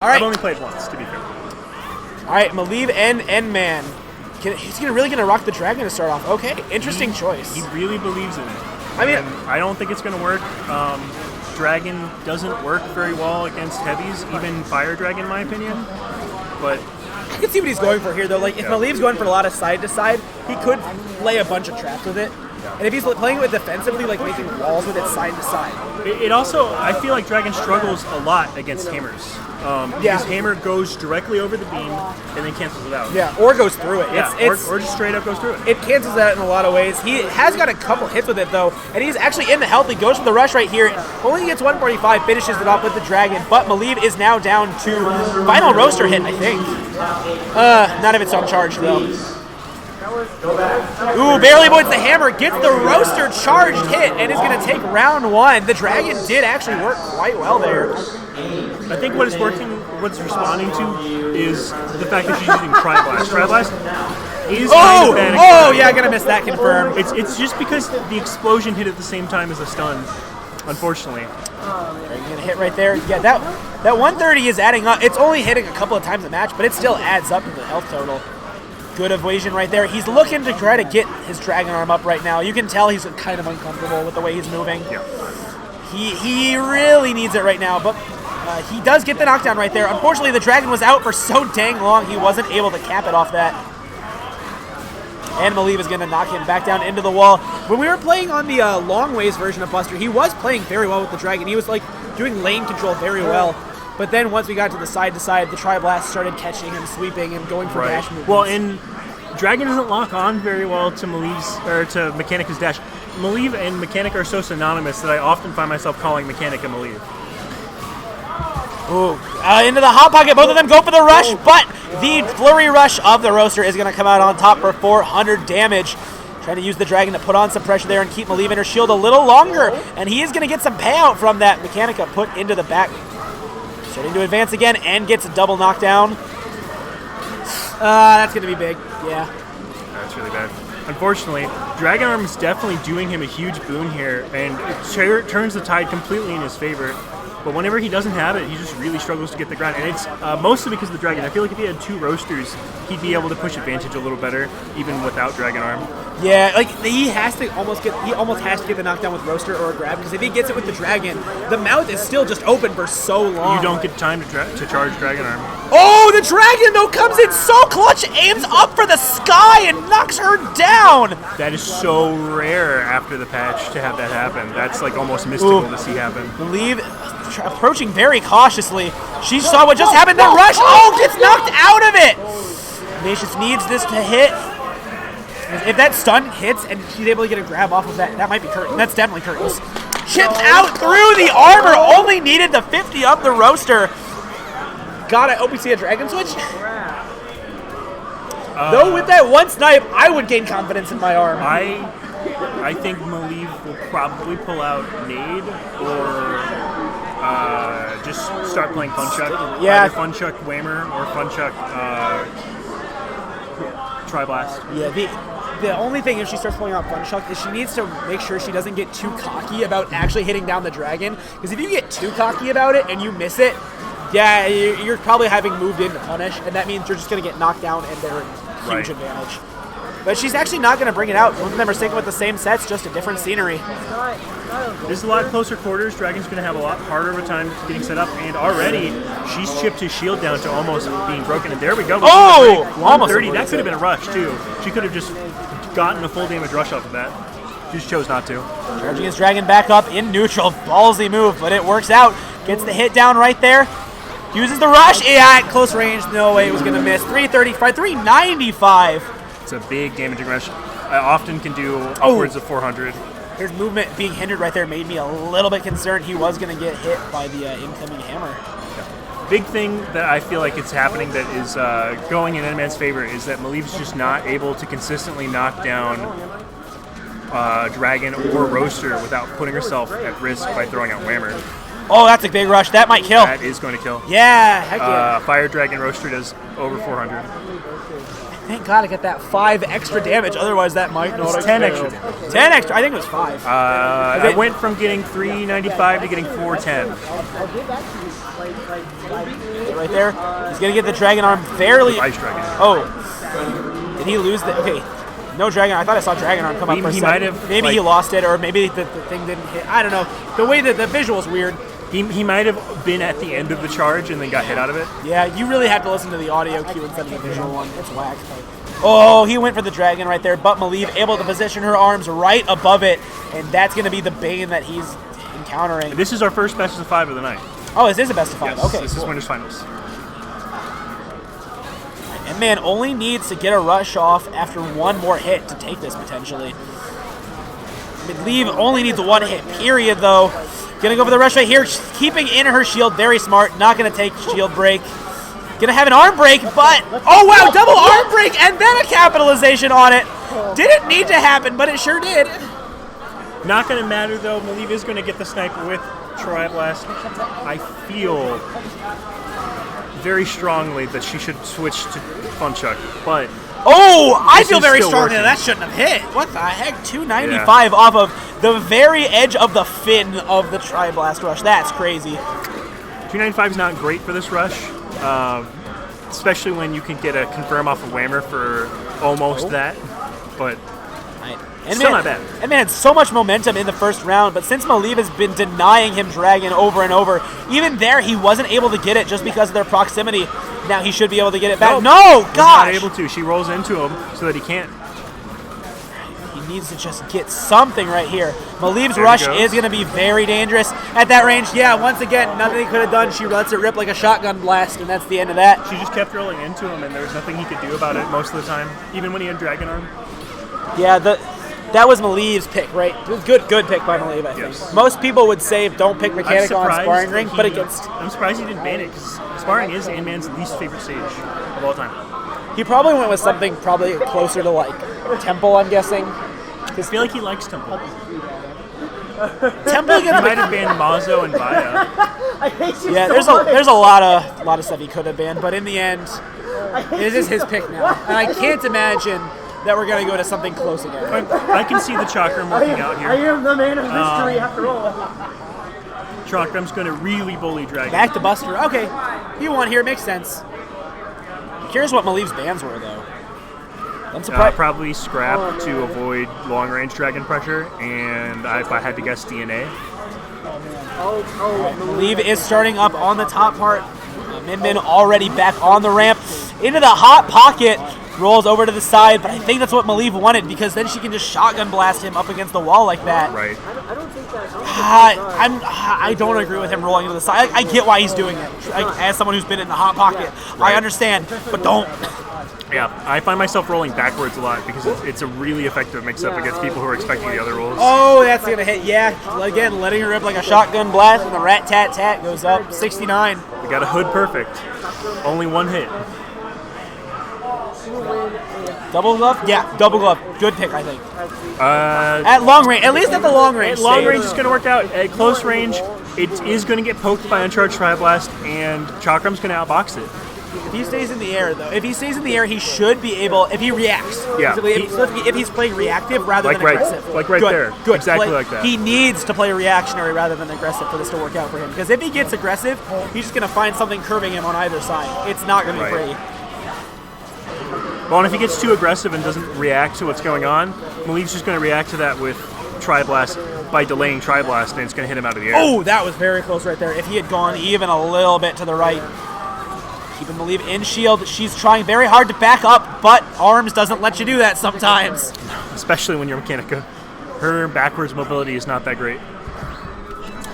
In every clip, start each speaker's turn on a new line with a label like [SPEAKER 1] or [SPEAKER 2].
[SPEAKER 1] All right.
[SPEAKER 2] I've only played once, to be fair.
[SPEAKER 1] All right, Mileve and N-Man. He's really going to rock the dragon to start off. Okay, interesting choice.
[SPEAKER 2] He really believes in it.
[SPEAKER 1] I mean,
[SPEAKER 2] I don't think it's going to work. Dragon doesn't work very well against heavies, even Fire Dragon, in my opinion. But
[SPEAKER 1] I can see what he's going for here, though. Like, if Maleev's going for a lot of side-to-side, he could lay a bunch of traps with it. And if he's playing with defensively, like making walls with it side-to-side.
[SPEAKER 2] It also, I feel like Dragon struggles a lot against hammers. His hammer goes directly over the beam and then cancels it out.
[SPEAKER 1] Yeah, or goes through it.
[SPEAKER 2] Yeah, or just straight up goes through it.
[SPEAKER 1] It cancels out in a lot of ways. He has got a couple hits with it, though, and he's actually in the health. He goes for the rush right here. Only gets 145, finishes it off with the dragon, but Mileve is now down to final roaster hit, I think. None of it's on charge, though. Ooh, barely avoids the hammer, gets the roaster charged hit, and is going to take round one. The dragon did actually work quite well there.
[SPEAKER 2] I think what's responding to is the fact that she's using Tri-Blast. Tri-Blast is kind of bad.
[SPEAKER 1] Oh, yeah, gonna miss that confirmed.
[SPEAKER 2] It's just because the explosion hit at the same time as the stun, unfortunately.
[SPEAKER 1] Gonna hit right there. Yeah, that 130 is adding up. It's only hitting a couple of times a match, but it still adds up to the health total. Good evasion right there. He's looking to try to get his dragon arm up right now. You can tell he's kind of uncomfortable with the way he's moving.
[SPEAKER 2] Yeah.
[SPEAKER 1] He really needs it right now, but he does get the knockdown right there. Unfortunately, the dragon was out for so dang long, he wasn't able to cap it off that. And Mileve is going to knock him back down into the wall. When we were playing on the long ways version of Buster, he was playing very well with the dragon. He was like doing lane control very well. But then once we got to the side-to-side, the Tri-Blast started catching and sweeping and going for dash movements.
[SPEAKER 2] Well, and Dragon doesn't lock on very well to to Mechanica's dash. Mileve and Mechanica are so synonymous that I often find myself calling Mechanica Mileve.
[SPEAKER 1] Ooh, into the hot pocket. Both of them go for the rush, but the flurry rush of the roaster is going to come out on top for 400 damage. Trying to use the dragon to put on some pressure there and keep Mileve in her shield a little longer, and he is going to get some payout from that Mechanica put into the back. Starting to advance again and gets a double knockdown. That's going to be big. Yeah.
[SPEAKER 2] That's really bad. Unfortunately, Dragon Arm is definitely doing him a huge boon here, and it turns the tide completely in his favor. But whenever he doesn't have it, he just really struggles to get the ground. And it's mostly because of the Dragon. I feel like if he had two roasters, he'd be able to push advantage a little better, even without Dragon Arm.
[SPEAKER 1] Yeah, like he almost has to get the knockdown with roaster or a grab, because if he gets it with the dragon, the mouth is still just open for so long.
[SPEAKER 2] You don't get time to charge Dragon Arm.
[SPEAKER 1] Oh, the dragon though comes in so clutch, aims up for the sky and knocks her down.
[SPEAKER 2] That is so rare after the patch to have that happen. That's like almost mystical to see happen.
[SPEAKER 1] Mileve approaching very cautiously. She saw what just happened, then rush. Oh, gets knocked out of it. Nations needs this to hit. If that stun hits and she's able to get a grab off of that, that might be Curtains. That's definitely Curtains. Chips out through the armor. Only needed the 50 of the roaster. God, I hope we see a dragon switch. Though with that one snipe, I would gain confidence in my arm.
[SPEAKER 2] I think Mileve will probably pull out Nade or just start playing Funchuck.
[SPEAKER 1] Yeah.
[SPEAKER 2] Either Funchuck Whammer or Funchuck Tri-Blast.
[SPEAKER 1] Yeah, the only thing if she starts pulling out Funchuck is she needs to make sure she doesn't get too cocky about actually hitting down the dragon. Because if you get too cocky about it and you miss it, yeah, you're probably having moved in to punish, and that means you're just going to get knocked down and they're a huge advantage. But she's actually not going to bring it out. Both of them are sticking with the same sets, just a different scenery.
[SPEAKER 2] This is a lot closer quarters. Dragon's going to have a lot harder of a time getting set up, and already she's chipped his shield down to almost being broken. And there we go.
[SPEAKER 1] Oh!
[SPEAKER 2] 130. That could have been a rush, too. She could have just gotten a full damage rush off of that. She just chose not to.
[SPEAKER 1] Charging his dragon back up in neutral. Ballsy move, but it works out. Gets the hit down right there. Uses the rush. Yeah, at close range. No way it was going to miss. 335, 395.
[SPEAKER 2] It's a big damaging rush. I often can do upwards of 400.
[SPEAKER 1] His movement being hindered right there made me a little bit concerned he was going to get hit by the incoming hammer.
[SPEAKER 2] Yeah. Big thing that I feel like it's happening that is going in N-Man's favor is that Maleve's just not able to consistently knock down Dragon or Roaster without putting herself at risk by throwing out Whammer.
[SPEAKER 1] Oh, that's a big rush. That might kill.
[SPEAKER 2] That is going to kill.
[SPEAKER 1] Yeah, heck yeah.
[SPEAKER 2] Fire Dragon Roaster does over 400.
[SPEAKER 1] Thank God I got that 5 extra damage. Otherwise, that might not.
[SPEAKER 2] It's 10 extra damage.
[SPEAKER 1] 10 extra. I think it was 5.
[SPEAKER 2] I went from getting 395 to getting 410.
[SPEAKER 1] right there. He's going to get the Dragon Arm fairly...
[SPEAKER 2] Ice Dragon.
[SPEAKER 1] Oh. Did he lose the... Okay. No Dragon Arm. I thought I saw Dragon Arm come up for a second.
[SPEAKER 2] Might have,
[SPEAKER 1] maybe he lost it, or maybe the thing didn't hit. I don't know. The way that the visual's weird.
[SPEAKER 2] He might have been at the end of the charge and then got hit out of it.
[SPEAKER 1] Yeah, you really have to listen to the audio cue instead of the visual one. It's whack. Oh, he went for the Dragon right there, but Mileve able to position her arms right above it, and that's going to be the bane that he's encountering.
[SPEAKER 2] This is our first best of 5 of the night.
[SPEAKER 1] Oh, this is a best of 5.
[SPEAKER 2] Yes,
[SPEAKER 1] okay,
[SPEAKER 2] this
[SPEAKER 1] cool.
[SPEAKER 2] is winners finals.
[SPEAKER 1] And man, only needs to get a rush off after one more hit to take this potentially. Mileve only needs one hit, period, though. Gonna go for the rush right here, keeping in her shield, very smart. Not gonna take shield break. Gonna have an arm break, but oh wow, double arm break and then a capitalization on it. Didn't need to happen, but it sure did.
[SPEAKER 2] Not gonna matter though. Mileve is gonna get the sniper with Tri-Blast. I feel very strongly that she should switch to Funchuck, but
[SPEAKER 1] oh, I feel very
[SPEAKER 2] still
[SPEAKER 1] strongly
[SPEAKER 2] working.
[SPEAKER 1] that shouldn't have hit. What the heck? 295 off of the very edge of the fin of the Tri-Blast rush. That's crazy.
[SPEAKER 2] 295 is not great for this rush, especially when you can get a confirm off of Whammer for almost that, but still not bad.
[SPEAKER 1] And man had so much momentum in the first round, but since Mileve has been denying him Dragon over and over, even there he wasn't able to get it just because of their proximity. Now he should be able to get it back. No, gosh!
[SPEAKER 2] Not able to. She rolls into him so that he can't.
[SPEAKER 1] He needs to just get something right here. Maleve's rush is going to be very dangerous at that range. Yeah, once again, nothing he could have done. She lets it rip like a shotgun blast, and that's the end of that.
[SPEAKER 2] She just kept rolling into him, and there was nothing he could do about it most of the time, even when he had Dragon Arm.
[SPEAKER 1] Yeah, that was Maleve's pick, right? It was good pick by Mileve, I think.
[SPEAKER 2] Yes.
[SPEAKER 1] Most people would say don't pick Mechanica on Sparring Ring, but against...
[SPEAKER 2] I'm surprised he didn't ban it, because Sparring is Ant-Man's least favorite stage of all time.
[SPEAKER 1] He probably went with something probably closer to, like, Temple, I'm guessing.
[SPEAKER 2] I feel like he likes Temple.
[SPEAKER 1] Temple
[SPEAKER 2] He might have banned Mazo and Vaya.
[SPEAKER 1] Yeah, there's a lot of stuff he could have banned, but in the end, it is his pick now. And I can't imagine that we're going to go to something close again.
[SPEAKER 2] I can see the Chakram working out here.
[SPEAKER 3] I am the man of mystery after all.
[SPEAKER 2] Chakram's going to really bully Dragon.
[SPEAKER 1] Back to Buster. Okay, he won here. Makes sense. Curious what Maleve's bans were, though. I'm surprised.
[SPEAKER 2] Probably Scrap to avoid long-range Dragon pressure, and if I had to guess, DNA.
[SPEAKER 1] Mileve is starting up on the top part. Min Min already back on the ramp. Into the hot pocket. Rolls over to the side, but I think that's what Mileve wanted because then she can just shotgun blast him up against the wall like that.
[SPEAKER 2] Right.
[SPEAKER 1] I don't agree with him rolling into the side. I get why he's doing it. As someone who's been in the hot pocket,
[SPEAKER 2] Right.
[SPEAKER 1] I understand, but don't.
[SPEAKER 2] Yeah, I find myself rolling backwards a lot because it's a really effective mix-up against people who are expecting the other rolls.
[SPEAKER 1] Oh, that's going to hit. Yeah, again, letting her rip like a shotgun blast, and the rat-tat-tat goes up 69.
[SPEAKER 2] We got a hood perfect. Only one hit.
[SPEAKER 1] Double glove? Yeah, double glove. Good pick, I think.
[SPEAKER 2] Uh,
[SPEAKER 1] At long range, at least at the long range.
[SPEAKER 2] At long
[SPEAKER 1] stage.
[SPEAKER 2] range, it's going to work out. At close range, it is going to get poked by Uncharged Tri-Blast, and Chakram's going to outbox it.
[SPEAKER 1] If he stays in the air, though, if he stays in the air, he should be able, if he reacts.
[SPEAKER 2] Yeah.
[SPEAKER 1] If he's playing reactive rather
[SPEAKER 2] Like
[SPEAKER 1] than aggressive.
[SPEAKER 2] right
[SPEAKER 1] Good,
[SPEAKER 2] there.
[SPEAKER 1] Good.
[SPEAKER 2] Exactly like that.
[SPEAKER 1] He needs to play reactionary rather than aggressive for this to work out for him. Because if he gets aggressive, he's just going to find something curving him on either side. It's not going to be
[SPEAKER 2] Right.
[SPEAKER 1] pretty.
[SPEAKER 2] Well, and if he gets too aggressive and doesn't react to what's going on, Maleve's just going to react to that with Tri-Blast by delaying Tri-Blast, and it's going to hit him out of the air.
[SPEAKER 1] Oh, that was very close right there. If he had gone even a little bit to the right. Keeping Mileve in shield. She's trying very hard to back up, but arms doesn't let you do that sometimes.
[SPEAKER 2] Especially when you're Mechanica. Her backwards mobility is not that great.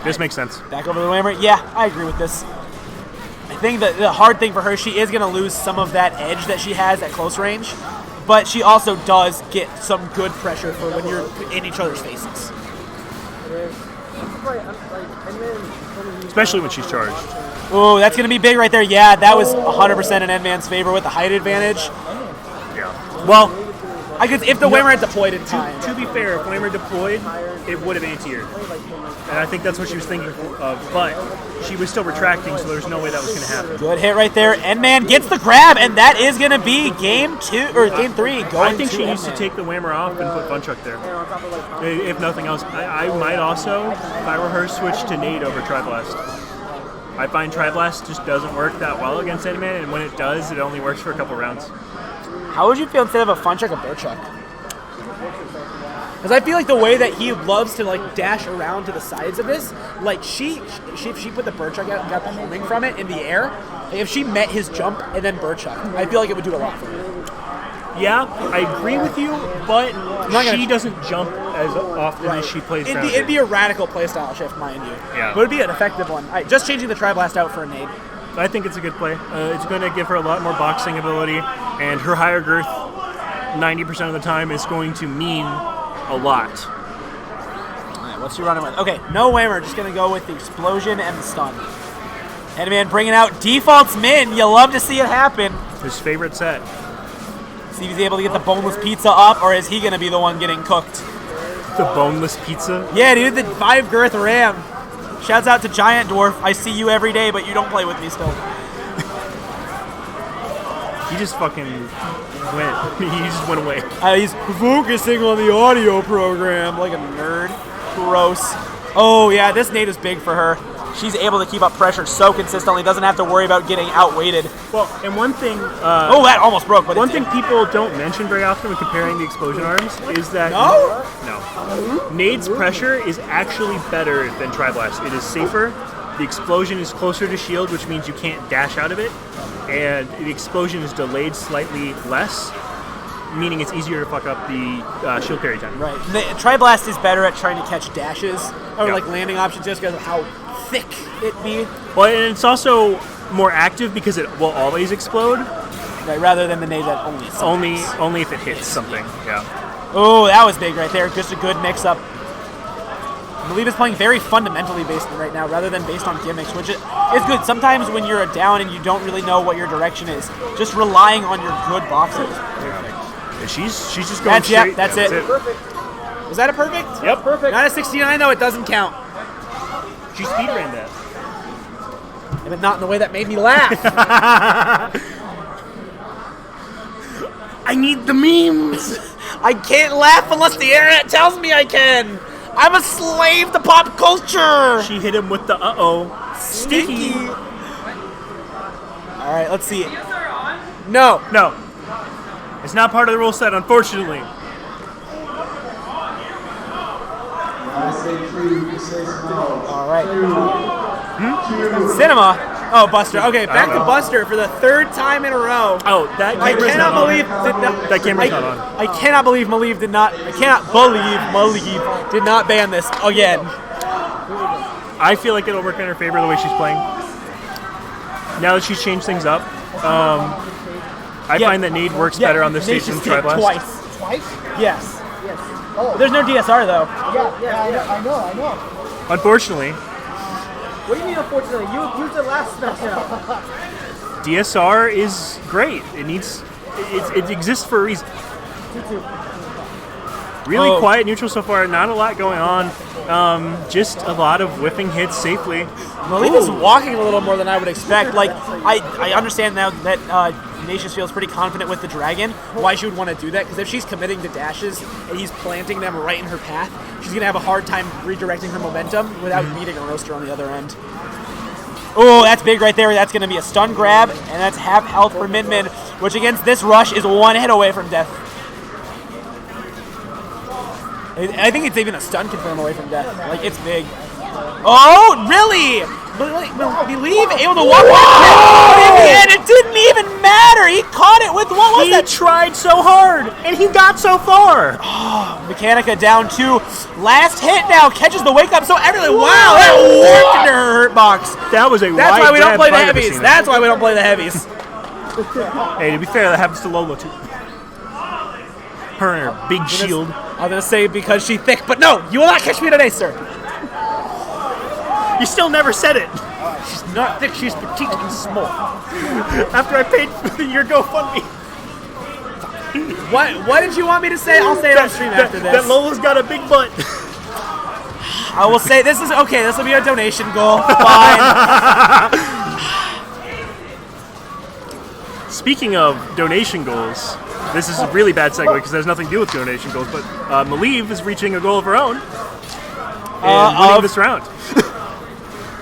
[SPEAKER 2] This makes sense.
[SPEAKER 1] Back over the Whammer. Yeah, I agree with this. I think that the hard thing for her, she is going to lose some of that edge that she has at close range, but she also does get some good pressure for when you're in each other's faces.
[SPEAKER 2] Especially when she's charged.
[SPEAKER 1] Oh, that's going to be big right there. Yeah, that was 100% in N-Man's favor with the height advantage.
[SPEAKER 2] Yeah.
[SPEAKER 1] Well, I guess if the Whammer had deployed in time.
[SPEAKER 2] To be fair, if Whammer deployed, it would have anti-aired. And I think that's what she was thinking of, but she was still retracting, so there's no way that was going to happen.
[SPEAKER 1] Good hit right there. N-Man gets the grab, and that is going to be game 2 or game 3.
[SPEAKER 2] I think she needs to take the Whammer off and put Funchuck there. If nothing else, I might also, if I were her, switch to Nade over Tri-Blast. I find Tri-Blast just doesn't work that well against Eggman, and when it does, it only works for a couple rounds.
[SPEAKER 1] How would you feel instead of a Fun Chuck, a Bird Chuck? Because I feel like the way that he loves to like dash around to the sides of this, like if she put the Bird Chuck out and got the homing from it in the air, like if she met his jump and then Bird Chuck, I feel like it would do a lot for her.
[SPEAKER 2] Yeah, I agree with you, but she doesn't jump as often as she plays ground.
[SPEAKER 1] It'd be a radical playstyle shift, mind you.
[SPEAKER 2] Yeah.
[SPEAKER 1] But it'd be an effective one. Just changing the Tri-Blast out for a nade.
[SPEAKER 2] I think it's a good play. It's going to give her a lot more boxing ability, and her higher girth 90% of the time is going to mean a lot.
[SPEAKER 1] Alright, what's she running with? Okay, no Whammer, just going to go with the Explosion and the Stun. Headman bringing out Defaults Min. You love to see it happen.
[SPEAKER 2] His favorite set.
[SPEAKER 1] See if he's able to get the boneless pizza up, or is he going to be the one getting cooked?
[SPEAKER 2] The boneless pizza?
[SPEAKER 1] Yeah, dude, the 5 girth ram. Shouts out to Giant Dwarf. I see you every day, but you don't play with me still.
[SPEAKER 2] He just fucking went. He just went away.
[SPEAKER 1] He's focusing on the audio program like a nerd. Gross. Oh, yeah, this nade is big for her. She's able to keep up pressure so consistently, doesn't have to worry about getting outweighted.
[SPEAKER 2] Well, and one thing...
[SPEAKER 1] oh, that almost broke. But
[SPEAKER 2] one thing people don't mention very often when comparing the explosion arms is that... No. Nade's pressure is actually better than Tri-Blast. It is safer. The explosion is closer to shield, which means you can't dash out of it. And the explosion is delayed slightly less, meaning it's easier to fuck up the shield parry time.
[SPEAKER 1] Right. The Tri-Blast is better at trying to catch dashes or like landing options just because of how thick it be.
[SPEAKER 2] Well, and it's also more active because it will always explode.
[SPEAKER 1] Right, rather than the nade that
[SPEAKER 2] only if it hits something. Yeah.
[SPEAKER 1] Oh, that was big right there. Just a good mix-up. Mileve is playing very fundamentally based right now rather than based on gimmicks, which is good. Sometimes when you're down and you don't really know what your direction is, just relying on your good boxes.
[SPEAKER 2] Yeah, she's just going straight.
[SPEAKER 1] Yep, that's it. Perfect. Was that a perfect?
[SPEAKER 2] Yep.
[SPEAKER 1] Perfect. Not a 69 though, it doesn't count.
[SPEAKER 2] She speedran that.
[SPEAKER 1] Yeah, but not in the way that made me laugh.
[SPEAKER 2] I need the memes.
[SPEAKER 1] I can't laugh unless the internet tells me I can. I'm a slave to pop culture.
[SPEAKER 2] She hit him with the sticky.
[SPEAKER 1] All right, let's see it. No.
[SPEAKER 2] It's not part of the rule set, unfortunately.
[SPEAKER 1] All right. Cinema. Oh, Buster. Okay, back to Buster for the 3rd time in a row.
[SPEAKER 2] Oh, that camera's not on. That camera's not on.
[SPEAKER 1] I cannot believe Mileve did not. I cannot believe Mileve did not ban this again.
[SPEAKER 2] I feel like it'll work in her favor the way she's playing. Now that she's changed things up, I find that Nade works better on this stage than Tri-Blast.
[SPEAKER 3] Twice?
[SPEAKER 1] Yes.
[SPEAKER 3] Oh.
[SPEAKER 1] There's no DSR though.
[SPEAKER 3] Yeah, I know.
[SPEAKER 2] Unfortunately.
[SPEAKER 3] What do you mean unfortunately? You used it last SmackDown.
[SPEAKER 2] DSR is great. It exists for a reason. Really quiet neutral so far. Not a lot going on. Just a lot of whiffing hits safely.
[SPEAKER 1] Mileve is walking a little more than I would expect. Like I understand now that Nacious feels pretty confident with the dragon. Why she would want to do that? Because if she's committing to dashes and he's planting them right in her path, she's gonna have a hard time redirecting her momentum without meeting a roaster on the other end. Oh, that's big right there. That's gonna be a stun grab, and that's half health for Min Min, which against this rush is 1 hit away from death. I think it's even a stun confirm away from death. Like, it's big. Oh, really? Mileve able to walk back, but in the end, it didn't even matter. He caught it with, what was that?
[SPEAKER 2] He tried so hard, and he got so far.
[SPEAKER 1] Oh, Mechanica down 2. Last hit now, catches the wake up, so everything, wow, that worked into her hurt box.
[SPEAKER 2] That was a
[SPEAKER 1] That's why we don't play the heavies. That's why we don't play the heavies.
[SPEAKER 2] Hey, to be fair, that happens to Lola, too. Her and her big shield.
[SPEAKER 1] I was going to say because she's thick, but no, you will not catch me today, sir.
[SPEAKER 2] You still never said it.
[SPEAKER 1] She's not thick, she's petite and small.
[SPEAKER 2] After I paid for your GoFundMe.
[SPEAKER 1] What did you want me to say? I'll say it on stream after this.
[SPEAKER 2] That Lola's got a big butt.
[SPEAKER 1] I will say, this will be a donation goal. Fine.
[SPEAKER 2] Speaking of donation goals, this is a really bad segue because there's nothing to do with donation goals, but Mileve is reaching a goal of her own and winning this round.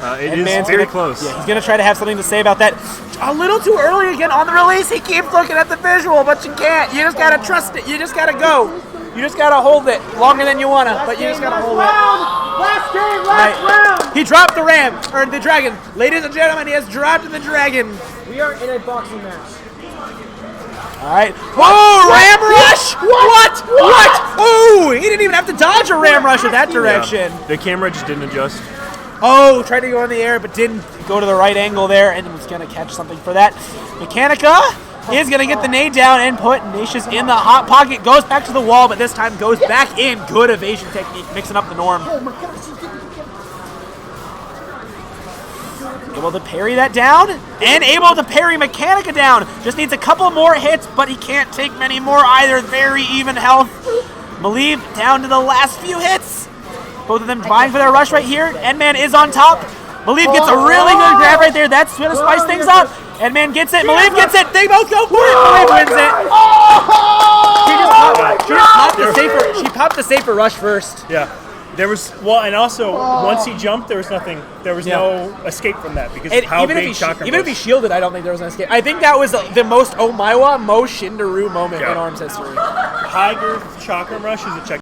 [SPEAKER 2] It is
[SPEAKER 1] Man's
[SPEAKER 2] very
[SPEAKER 1] gonna,
[SPEAKER 2] close.
[SPEAKER 1] Yeah, he's going to try to have something to say about that. A little too early again on the release. He keeps looking at the visual, but you can't. You just got to trust it. You just got to go. You just got to hold it longer than you want to, but you just got to hold it.
[SPEAKER 3] Last game, last round!
[SPEAKER 1] He dropped the ram, or the dragon. Ladies and gentlemen, he has dropped the dragon.
[SPEAKER 3] We are in a boxing match.
[SPEAKER 1] All right. Oh, ram rush! What? Oh, he didn't even have to dodge a ram rush in that direction.
[SPEAKER 2] Yeah. The camera just didn't adjust.
[SPEAKER 1] Oh, tried to go in the air, but didn't go to the right angle there, and was going to catch something for that. Mechanica is going to get the nade down and put Nacious in the hot pocket. Goes back to the wall, but this time goes back in. Good evasion technique, mixing up the norm. Able to parry that down, and able to parry Mechanica down. Just needs a couple more hits, but he can't take many more either. Very even health. Mileve down to the last few hits. Both of them vying for their rush right here. Endman is on top. Mileve gets a really good grab right there. That's going to spice things up. Endman gets it. Mileve gets it. They both go for it. Mileve wins it. She popped the safer rush first.
[SPEAKER 2] Yeah. There was, well, and also, once he jumped, there was nothing, there was no escape from that because of how big Chakram
[SPEAKER 1] Even if he shielded, I don't think there was an escape. I think that was the most Omaiwa, most Shindaru moment in ARMS history.
[SPEAKER 2] High girth Chakram rush is a check.